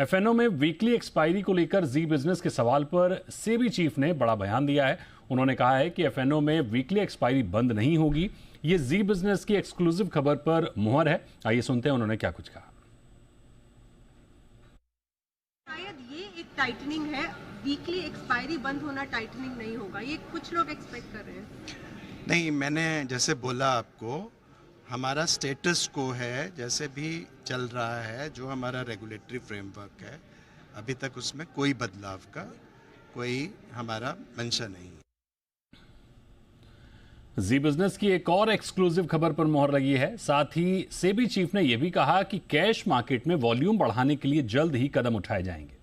F&O में weekly expiry को लेकर जी बिजनेस के सवाल पर सेबी चीफ ने बड़ा बयान दिया है। उन्होंने कहा है कि एफएनओ में वीकली एक्सपायरी बंद नहीं होगी। ये जी बिजनेस की एक्सक्लूसिव खबर पर मुहर है। आइए सुनते हैं उन्होंने क्या कुछ कहा। शायद ये एक टाइटनिंग है, वीकली एक्सपायरी बंद होना टाइटनिंग नहीं होगा, ये कुछ लोग एक्सपेक्ट कर रहे हैं। नहीं, मैंने जैसे बोला आपको, हमारा स्टेटस को है जैसे भी चल रहा है, जो हमारा रेगुलेटरी फ्रेमवर्क है, अभी तक उसमें कोई बदलाव का कोई हमारा मंशा नहीं है। जी बिजनेस की एक और एक्सक्लूसिव खबर पर मोहर लगी है। साथ ही सेबी चीफ ने यह भी कहा कि कैश मार्केट में वॉल्यूम बढ़ाने के लिए जल्द ही कदम उठाए जाएंगे।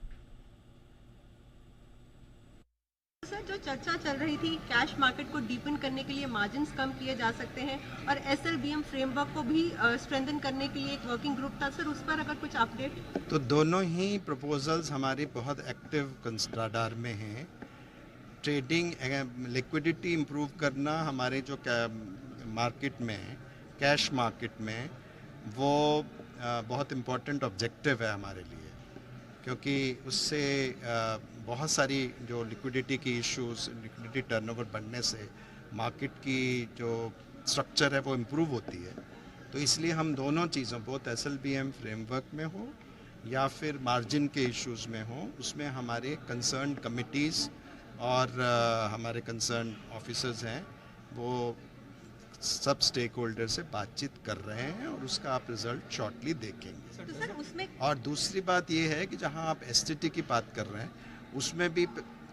सर, जो चर्चा चल रही थी, कैश मार्केट को डीपन करने के लिए मार्जिन्स कम किए जा सकते हैं और एसएलबीएम फ्रेमवर्क को भी स्ट्रेंथन करने के लिए एक वर्किंग ग्रुप था, सर उस पर अगर कुछ अपडेट? तो दोनों ही प्रपोजल्स हमारी बहुत एक्टिव रडार में हैं। ट्रेडिंग, लिक्विडिटी इम्प्रूव करना हमारे जो मार्केट में, कैश मार्केट में, वो बहुत इम्पोर्टेंट ऑब्जेक्टिव है हमारे लिए, क्योंकि उससे बहुत सारी जो लिक्विडिटी की इश्यूज, लिक्विडिटी टर्नओवर बढ़ने से मार्केट की जो स्ट्रक्चर है वो इम्प्रूव होती है। तो इसलिए हम दोनों चीज़ों, बहुत एसएलबीएम फ्रेमवर्क में हो या फिर मार्जिन के इश्यूज में हो, उसमें हमारे कंसर्न कमिटीज़ और हमारे कंसर्न ऑफिसर्स हैं, वो सब स्टेक होल्डर से बातचीत कर रहे हैं और उसका आप रिजल्ट शॉर्टली देखेंगे। तो सर उसमें और दूसरी बात ये है कि जहां आप एसटीटी की बात कर रहे हैं, उसमें भी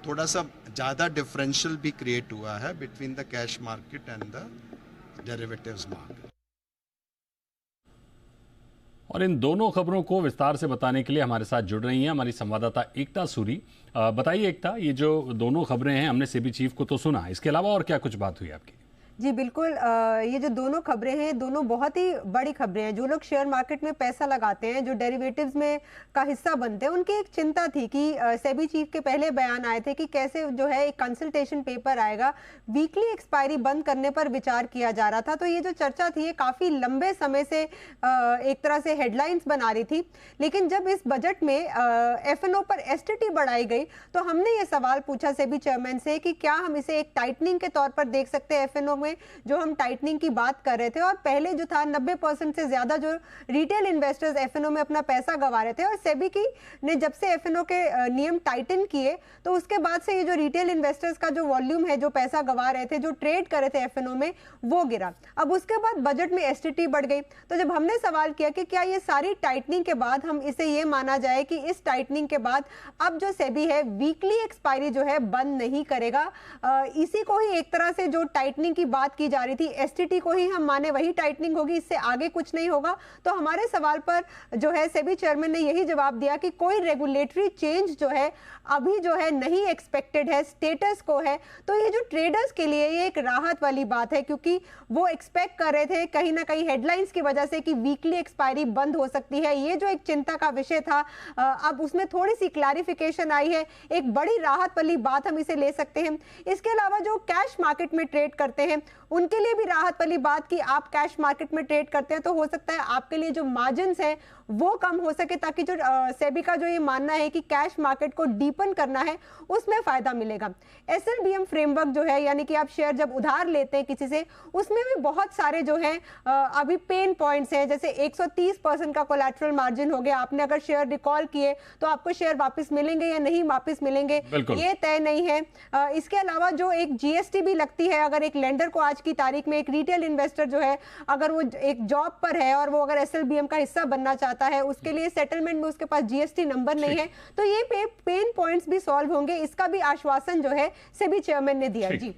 थोड़ा सा ज़्यादा डिफरेंशियल भी क्रिएट हुआ है between the cash market and the derivatives market. और इन दोनों खबरों को विस्तार से बताने के लिए हमारे साथ जुड़ रही हैं हमारी संवाददाता एकता सूरी। बताइए एकता, ये जो दोनों खबरें हैं, हमने सेबी चीफ को तो सुना, इसके अलावा और क्या कुछ बात हुई आपकी? जी बिल्कुल, ये जो दोनों खबरें हैं, दोनों बहुत ही बड़ी खबरें हैं। जो लोग शेयर मार्केट में पैसा लगाते हैं, जो डेरिवेटिव्स में का हिस्सा बनते हैं, उनकी एक चिंता थी कि सेबी चीफ के पहले बयान आए थे कि कैसे जो है एक कंसल्टेशन पेपर आएगा, वीकली एक्सपायरी बंद करने पर विचार किया जा रहा था। तो ये जो चर्चा थी, ये काफ़ी लंबे समय से एक तरह से हेडलाइंस बना रही थी। लेकिन जब इस बजट में एफएनओ पर एसटीटी बढ़ाई गई, तो हमने ये सवाल पूछा सेबी चेयरमैन से कि क्या हम इसे एक टाइटनिंग के तौर पर देख सकते हैं एफएनओ में, जो हम टाइटनिंग की बात कर रहे थे। और पहले जो था 90% से ज्यादा जो रिटेल इन्वेस्टर्स एफएनओ में अपना पैसा गंवा रहे थे, और सेबी की ने जब से एफएनओ के नियम टाइटन किए, तो उसके बाद से ये जो रिटेल इन्वेस्टर्स का जो वॉल्यूम है, जो पैसा गंवा रहे थे, जो ट्रेड कर रहे थे एफएनओ में, वो गिरा। अब उसके बाद बजट में एसटीटी बढ़ गई। तो जब हमने सवाल किया कि क्या ये सारी टाइटनिंग के बाद हम इसे ये माना जाए कि इस टाइटनिंग के बाद अब जो सेबी है वीकली एक्सपायरी जो है बंद नहीं करेगा, इसी को ही एक तरह से जो टाइटनिंग की बात की जा रही थी, एसटीटी को ही हम माने वही टाइटनिंग होगी, इससे आगे कुछ नहीं होगा। तो हमारे सवाल पर जो है सेबी चेयरमैन ने यही जवाब दिया कि कोई रेगुलेटरी चेंज जो है अभी जो है नहीं एक्सपेक्टेड है, स्टेटस को है। तो ये जो ट्रेडर्स के लिए ये एक राहत वाली बात है, क्योंकि वो एक्सपेक्ट कर रहे थे कहीं ना कहीं हेडलाइंस की वजह से कि वीकली एक्सपायरी बंद हो सकती है। ये जो एक चिंता का विषय था, अब उसमें थोड़ी सी क्लैरिफिकेशन आई है, एक बड़ी राहत वाली बात हम इसे ले सकते हैं। इसके अलावा जो कैश मार्केट में ट्रेड करते हैं, उनके लिए भी राहत वाली बात कि आप कैश मार्केट में ट्रेड करते हैं, तो हो सकता है आपके लिए जो मार्जिन्स हैं वो कम हो सके, ताकि जो सेबी का जो ये मानना है कि कैश मार्केट को डीपन करना है, उसमें फायदा मिलेगा। एसएलबीएम फ्रेमवर्क जो है, यानी कि आप शेयर जब उधार लेते हैं किसी से, उसमें भी बहुत सारे जो है अभी पेन पॉइंट्स हैं। जैसे 130% का कोलैटरल मार्जिन हो गया, आपने अगर शेयर रिकॉल किए तो आपको शेयर वापस मिलेंगे या नहीं वापस मिलेंगे, ये तय नहीं है। इसके अलावा जो एक जीएसटी भी लगती है, अगर एक लेंडर को आज की तारीख में, एक रिटेल इन्वेस्टर जो है, अगर वो एक जॉब पर है और वो अगर एसएलबीएम का हिस्सा बनना चाहता है, उसके लिए सेटलमेंट में उसके पास जीएसटी नंबर नहीं है, तो ये पेन पॉइंट्स भी सॉल्व होंगे, इसका भी आश्वासन जो है सेबी चेयरमैन ने दिया। जी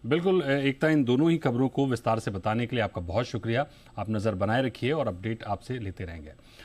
बिल्कुल एकता, इन दोनों ही खबरों को विस्तार से बताने के लिए आपका बहुत शुक्रिया। आप नजर बनाए रखिए और अपडेट आपसे लेते रहेंगे।